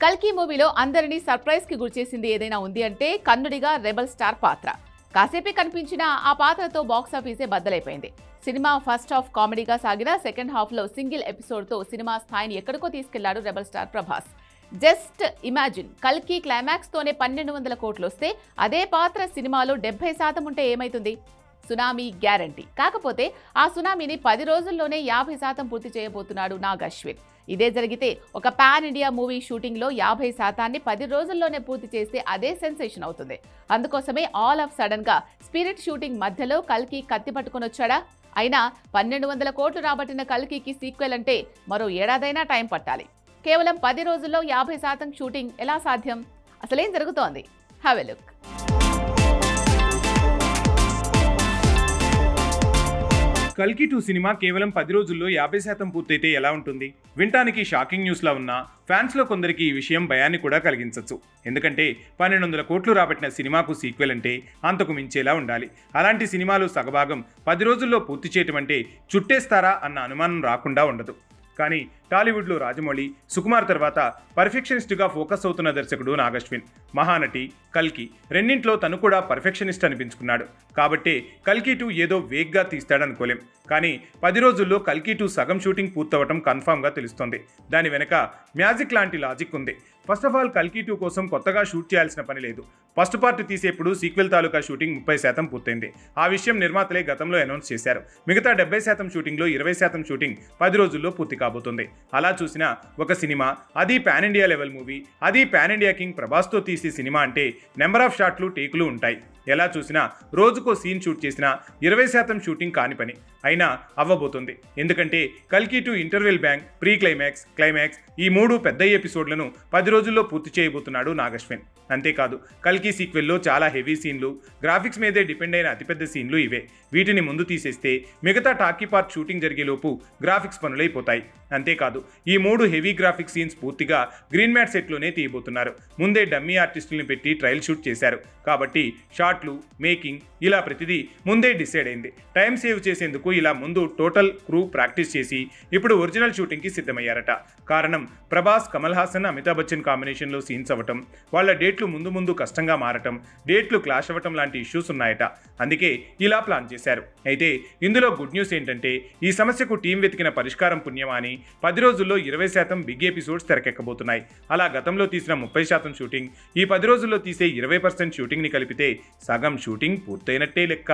కల్కి మూవీలో అందరినీ సర్ప్రైజ్ కి గురిచేసింది ఏదైనా ఉంది అంటే కన్నుడిగా రెబల్ స్టార్ పాత్ర. కాసేపే కనిపించిన ఆ పాత్రతో బాక్సాఫీసే బద్దలైపోయింది. సినిమా ఫస్ట్ హాఫ్ కామెడీగా సాగిన సెకండ్ హాఫ్ లో సింగిల్ ఎపిసోడ్ తో సినిమా స్థాయిని ఎక్కడికో తీసుకెళ్లాడు rebel star Prabhas. Just imagine, కల్కి క్లైమాక్స్ తోనే 1200 కోట్లు వస్తే అదే పాత్ర సినిమాలో 70% ఉంటే ఏమైతుంది? Tsunami guarantee. కాకపోతే ఆ సునామీని 10 రోజుల్లోనే 50% పూర్తి చేయబోతున్నాడు నాగ్ అశ్విన్. ఇదే జరిగితే ఒక పాన్ ఇండియా మూవీ షూటింగ్ లో 50%ని 10 రోజుల్లోనే పూర్తి చేస్తే అదే సెన్సేషన్ అవుతుంది. అందుకోసమే ఆల్ ఆఫ్ సడన్ గా స్పిరిట్ షూటింగ్ మధ్యలో కల్కి కత్తి పట్టుకొని వచ్చాడా? అయినా 1200 కోట్లు రాబట్టిన కల్కికి సీక్వెల్ అంటే మరో ఏడాదైనా టైం పట్టాలి. కేవలం 10 రోజుల్లో 50% షూటింగ్ ఎలా సాధ్యం? అసలేం జరుగుతోంది? Have a look. కల్కి 2 సినిమా కేవలం 10 రోజుల్లో 50% పూర్తయితే ఎలా ఉంటుంది? వినటానికి షాకింగ్ న్యూస్లా ఉన్నా ఫ్యాన్స్లో కొందరికి ఈ విషయం భయాన్ని కూడా కలిగించవచ్చు. ఎందుకంటే 1200 కోట్లు రాబట్టిన సినిమాకు సీక్వెల్ అంటే అంతకు మించేలా ఉండాలి. అలాంటి సినిమాలు సగభాగం 10 రోజుల్లో పూర్తి చేయటం అంటే చుట్టేస్తారా అన్న అనుమానం రాకుండా ఉండదు. కానీ టాలీవుడ్లో రాజమౌళి, సుకుమార్ తర్వాత పర్ఫెక్షనిస్ట్గా ఫోకస్ అవుతున్న దర్శకుడు నాగ్ అశ్విన్. మహానటి, కల్కి రెండింట్లో తను కూడా పర్ఫెక్షనిస్ట్ అనిపించుకున్నాడు. కాబట్టే కల్కి 2 ఏదో వేగ్గా తీస్తాడనుకోలేం. కానీ 10 రోజుల్లో కల్కి 2 సగం షూటింగ్ పూర్తవటం కన్ఫామ్గా తెలుస్తోంది. దాని వెనక మ్యాజిక్ లాంటి లాజిక్ ఉంది. ఫస్ట్ ఆఫ్ ఆల్ కల్కి 2 కోసం కొత్తగా షూట్ చేయాల్సిన పని లేదు. ఫస్ట్ పార్ట్ తీసేప్పుడు సీక్వెల్ తాలూకా షూటింగ్ 30% పూర్తయింది. ఆ విషయం నిర్మాతలే గతంలో అనౌన్స్ చేశారు. మిగతా 70% షూటింగ్లో 20% షూటింగ్ 10 రోజుల్లో పూర్తి కాబోతుంది. అలా చూసినా ఒక సినిమా, అది పాన్ ఇండియా లెవెల్ మూవీ, అది పాన్ ఇండియా కింగ్ ప్రభాస్తో తీసే సినిమా అంటే నెంబర్ ఆఫ్ షాట్లు, టేకులు ఉంటాయి. ఎలా చూసినా రోజుకో సీన్ షూట్ చేసినా 20% షూటింగ్ కాని పని అయినా అవ్వబోతుంది. ఎందుకంటే కల్కి 2 interval bank, pre climax, climax ఈ 3 పెద్ద ఎపిసోడ్లను 10 రోజుల్లో పూర్తి చేయబోతున్నాడు నాగ్ అశ్విన్. అంతేకాదు కల్కి సీక్వెల్లో చాలా హెవీ సీన్లు, గ్రాఫిక్స్ మీదే డిపెండ్ అయిన అతిపెద్ద సీన్లు ఇవే. వీటిని ముందు తీసేస్తే మిగతా టాకీ పార్ట్ షూటింగ్ జరిగేలోపు గ్రాఫిక్స్ పనులైపోతాయి. అంతేకాదు ఈ 3 హెవీ గ్రాఫిక్స్ సీన్స్ పూర్తిగా గ్రీన్ మ్యాట్ సెట్లోనే తీయబోతున్నారు. ముందే డమ్మీ ఆర్టిస్టులను పెట్టి ట్రయల్ షూట్ చేశారు. కాబట్టి షాట్లు, మేకింగ్ ఇలా ప్రతిదీ ముందే డిసైడ్ అయింది. టైం సేవ్ చేసేందుకు ఇలా ముందు టోటల్ క్రూ ప్రాక్టీస్ చేసి ఇప్పుడు ఒరిజినల్ షూటింగ్కి సిద్ధమయ్యారట. కారణం ప్రభాస్, కమల్ హాసన్, అమితాబ్ బచ్చన్ కాంబినేషన్లో సీన్స్ అవ్వటం, వాళ్ళ డేట్లు ముందు కష్టంగా మారటం, డేట్లు క్లాష్ అవ్వటం లాంటి ఇష్యూస్ ఉన్నాయట. అందుకే ఇలా ప్లాన్ చేశారు. అయితే ఇందులో గుడ్ న్యూస్ ఏంటంటే ఈ సమస్యకు టీం వెతికిన పరిష్కారం పుణ్యమా అని 10 రోజుల్లో 20% బిగ్ ఎపిసోడ్స్ తెరకెక్కబోతున్నాయి. అలా గతంలో తీసిన 30% షూటింగ్, ఈ 10 రోజుల్లో తీసే 20% షూటింగ్ని కలిపితే సగం షూటింగ్ పూర్తయినట్టే లెక్క.